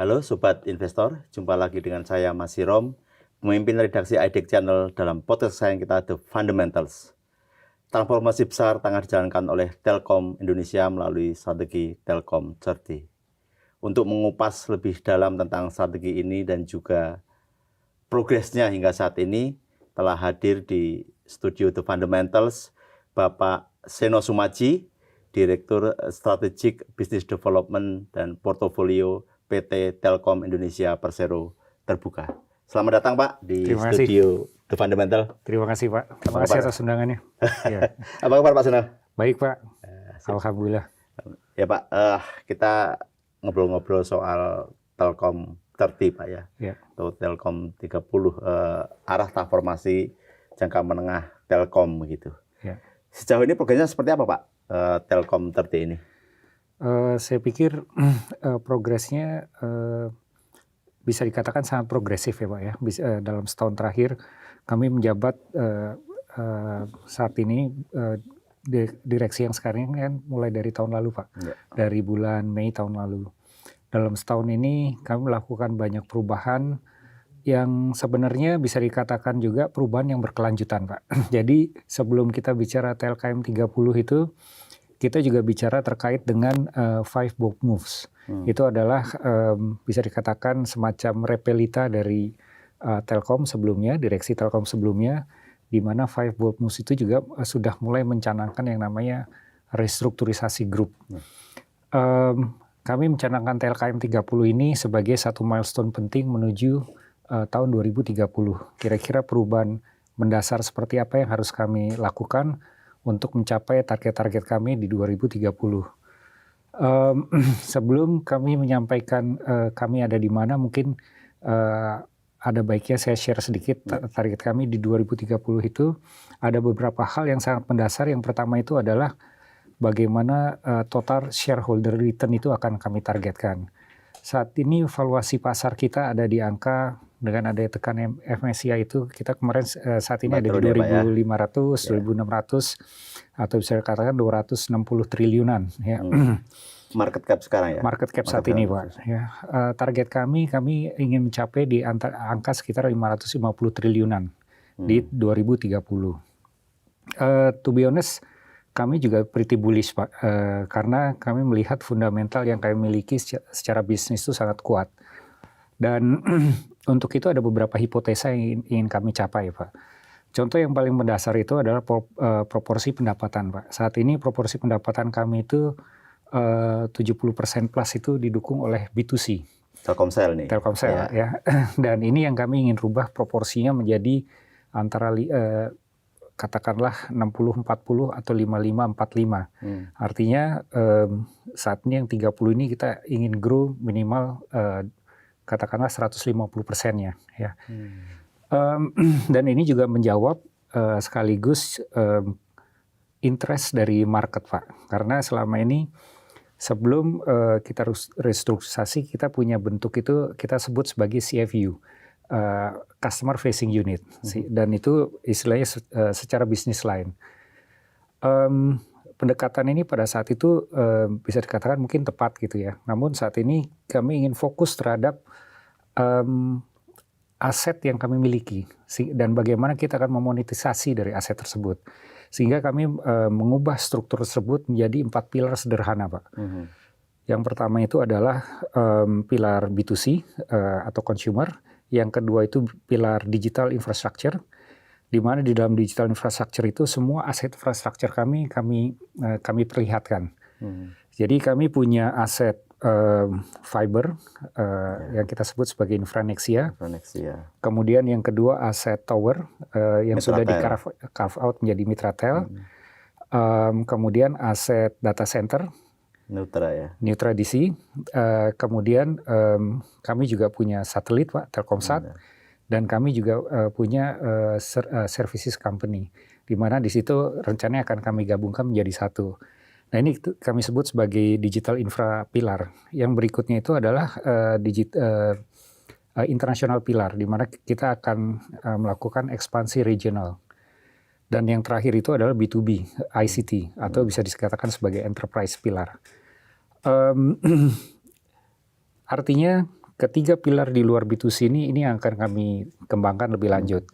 Halo Sobat Investor, jumpa lagi dengan saya Mas Sirom, pemimpin redaksi IDEX Channel dalam podcast saya kita The Fundamentals. Transformasi besar tengah dijalankan oleh Telkom Indonesia melalui strategi Telkom 30. Untuk mengupas lebih dalam tentang strategi ini dan juga progresnya hingga saat ini, telah hadir di studio The Fundamentals Bapak Seno Sumaji, Direktur Strategic Business Development dan Portofolio PT Telkom Indonesia Persero Terbuka. Selamat datang Pak di studio The Fundamental. Terima kasih Pak. Terima kasih atas undangannya. Ya. Apa kabar Pak Seno? Baik Pak. Alhamdulillah. Ya Pak, kita ngobrol-ngobrol soal Telkom 30 Pak ya. Atau Telkom 30 arah transformasi jangka menengah Telkom begitu. Ya. Sejauh ini progresnya seperti apa Pak? Telkom 30 ini? Saya pikir progresnya bisa dikatakan sangat progresif ya Pak ya. Dalam setahun terakhir kami menjabat saat ini direksi yang sekarang kan mulai dari tahun lalu Pak. Ya. Dari bulan Mei tahun lalu. Dalam setahun ini kami melakukan banyak perubahan yang sebenarnya bisa dikatakan juga perubahan yang berkelanjutan Pak. Jadi sebelum kita bicara TLKM 30 itu, kita juga bicara terkait dengan 5 bold moves. Itu adalah bisa dikatakan semacam repelita dari Telkom sebelumnya, direksi Telkom sebelumnya, di mana 5 bold moves itu juga sudah mulai mencanangkan yang namanya restrukturisasi grup. Kami mencanangkan TLKM 30 ini sebagai satu milestone penting menuju tahun 2030. Kira-kira perubahan mendasar seperti apa yang harus kami lakukan untuk mencapai target-target kami di 2030. Sebelum kami menyampaikan kami ada di mana, mungkin ada baiknya saya share sedikit target kami di 2030 itu. Ada beberapa hal yang sangat mendasar. Yang pertama itu adalah bagaimana total shareholder return itu akan kami targetkan. Saat ini valuasi pasar kita ada di angka dengan ada tekan MSCI itu kita kemarin saat ini ada di 2.500, 2.600 atau bisa dikatakan 260 triliunan ya. Market cap sekarang ya. Market cap saat ini Pak ya. Target kami ingin mencapai di angka sekitar 550 triliunan di 2030. To be honest, kami juga pretty bullish Pak, karena kami melihat fundamental yang kami miliki secara bisnis itu sangat kuat. Dan untuk itu ada beberapa hipotesa yang ingin kami capai Pak. Contoh yang paling mendasar itu adalah proporsi pendapatan Pak. Saat ini proporsi pendapatan kami itu 70% plus itu didukung oleh B2C. Telkomsel nih. Telkomsel ya. Dan ini yang kami ingin rubah proporsinya menjadi antara katakanlah 60-40 atau 55-45. Artinya saat ini yang 30 ini kita ingin grow minimal katakanlah 150%-nya ya. Dan ini juga menjawab sekaligus interest dari market Pak. Karena selama ini sebelum kita restrukturisasi kita punya bentuk itu kita sebut sebagai CFU. Customer Facing Unit, dan itu istilahnya secara bisnis line. Pendekatan ini pada saat itu bisa dikatakan mungkin tepat gitu ya. Namun saat ini kami ingin fokus terhadap aset yang kami miliki dan bagaimana kita akan memonetisasi dari aset tersebut. Sehingga kami mengubah struktur tersebut menjadi 4 pilar sederhana Pak. Yang pertama itu adalah pilar B2C atau consumer. Yang kedua itu pilar digital infrastructure, di mana di dalam digital infrastructure itu semua aset infrastructure kami perlihatkan. Jadi kami punya aset fiber yang kita sebut sebagai Infranexia. Kemudian yang kedua aset tower yang sudah di carve out menjadi Mitratel. Kemudian aset data center. Nutra DC. Kemudian kami juga punya satelit Pak, Telkomsat, dan kami juga punya services company, di mana di situ rencananya akan kami gabungkan menjadi satu. Nah ini kami sebut sebagai digital infra pilar. Yang berikutnya itu adalah international pilar, di mana kita akan melakukan ekspansi regional. Dan yang terakhir itu adalah B2B, ICT, atau bisa dikatakan sebagai enterprise pilar. Artinya ketiga pilar di luar B2C ini yang akan kami kembangkan lebih lanjut.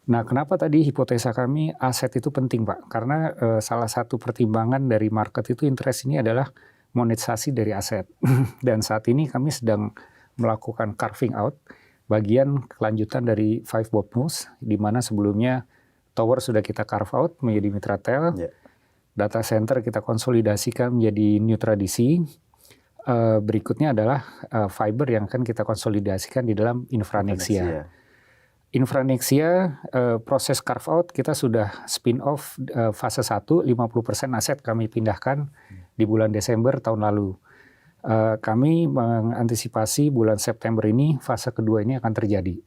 Nah, kenapa tadi hipotesa kami aset itu penting, Pak? Karena salah satu pertimbangan dari market itu interest ini adalah monetisasi dari aset. Dan saat ini kami sedang melakukan carving out bagian kelanjutan dari Five Bob Mills, di mana sebelumnya tower sudah kita carve out menjadi Mitra Tel, data center kita konsolidasikan menjadi New Tradisi. Berikutnya adalah fiber yang akan kita konsolidasikan di dalam Infranexia. Infranexia proses carve out kita sudah spin off fase 1, 50% aset kami pindahkan di bulan Desember tahun lalu. Kami mengantisipasi bulan September ini fase kedua ini akan terjadi.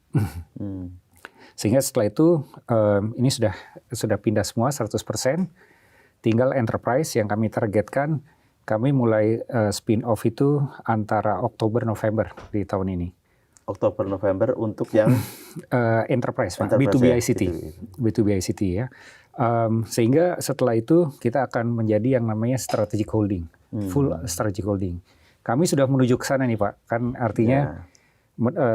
Sehingga setelah itu ini sudah pindah semua 100%. Tinggal enterprise yang kami targetkan, kami mulai spin off itu antara Oktober November di tahun ini. Oktober November untuk yang enterprise, Pak. B2B ICT. B2B ICT ya. Sehingga setelah itu kita akan menjadi yang namanya strategic holding, full strategic holding. Kami sudah menuju ke sana nih, Pak. Kan artinya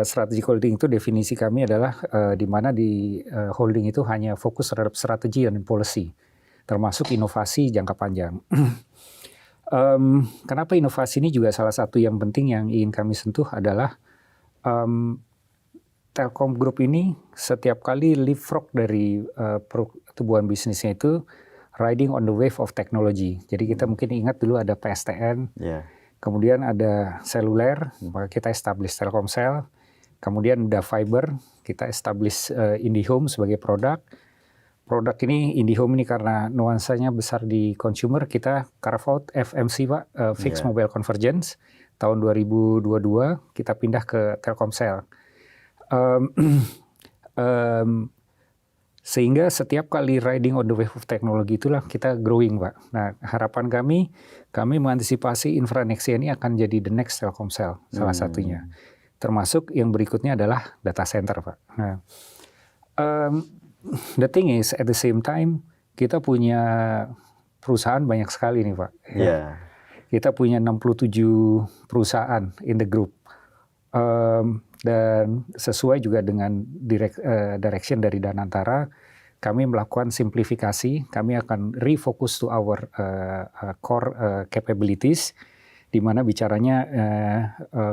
strategic holding itu definisi kami adalah di mana di holding itu hanya fokus terhadap strategi dan policy, termasuk inovasi jangka panjang. Kenapa inovasi ini juga salah satu yang penting yang ingin kami sentuh adalah Telkom Group ini setiap kali leapfrog dari pertumbuhan bisnisnya itu riding on the wave of technology. Jadi kita mungkin ingat dulu ada PSTN, kemudian ada seluler, maka kita establish Telkomsel, kemudian ada fiber, kita establish IndiHome sebagai produk. Produk ini IndiHome ini karena nuansanya besar di consumer, kita carve out FMC, Pak, Fixed Mobile Convergence. Tahun 2022 kita pindah ke Telkomsel. Sehingga setiap kali riding on the wave of technology itulah kita growing, Pak. Nah, harapan kami mengantisipasi Infranexia ini akan jadi the next Telkomsel, salah satunya. Termasuk yang berikutnya adalah data center, Pak. Nah, the thing is, at the same time, kita punya perusahaan banyak sekali nih, Pak. Kita punya 67 perusahaan in the group. Dan sesuai juga dengan direction dari Danantara, kami melakukan simplifikasi, kami akan refocus to our core capabilities, di mana bicaranya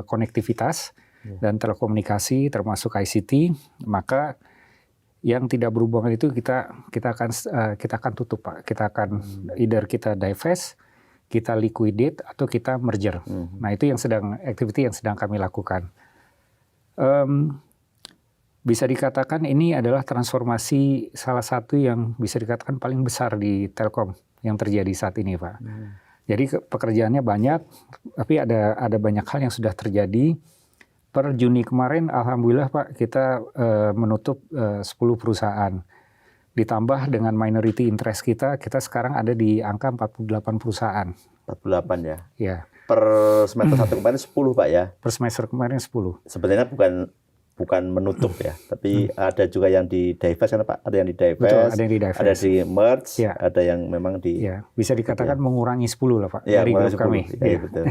konektivitas dan telekomunikasi termasuk ICT, maka yang tidak berhubungan itu kita akan tutup, Pak. Kita akan either kita divest, kita liquidate atau kita merger. Nah, itu yang activity yang sedang kami lakukan. Bisa dikatakan ini adalah transformasi salah satu yang bisa dikatakan paling besar di Telkom yang terjadi saat ini, Pak. Jadi pekerjaannya banyak, tapi ada banyak hal yang sudah terjadi. Per Juni kemarin, alhamdulillah, Pak, kita menutup 10 perusahaan. Ditambah dengan minority interest kita sekarang ada di angka 48 perusahaan. 48 ya? Ya. Per semester 1 kemarin 10, Pak ya? Per semester kemarin 10. Sebenarnya bukan menutup ya, tapi ada juga yang di divest, kan Pak? Ada yang di divest, betul, ada yang di divest, ada di merge, ada yang memang di... Ya, bisa dikatakan mengurangi 10 lah, Pak, dari grup kami. Ya, betul.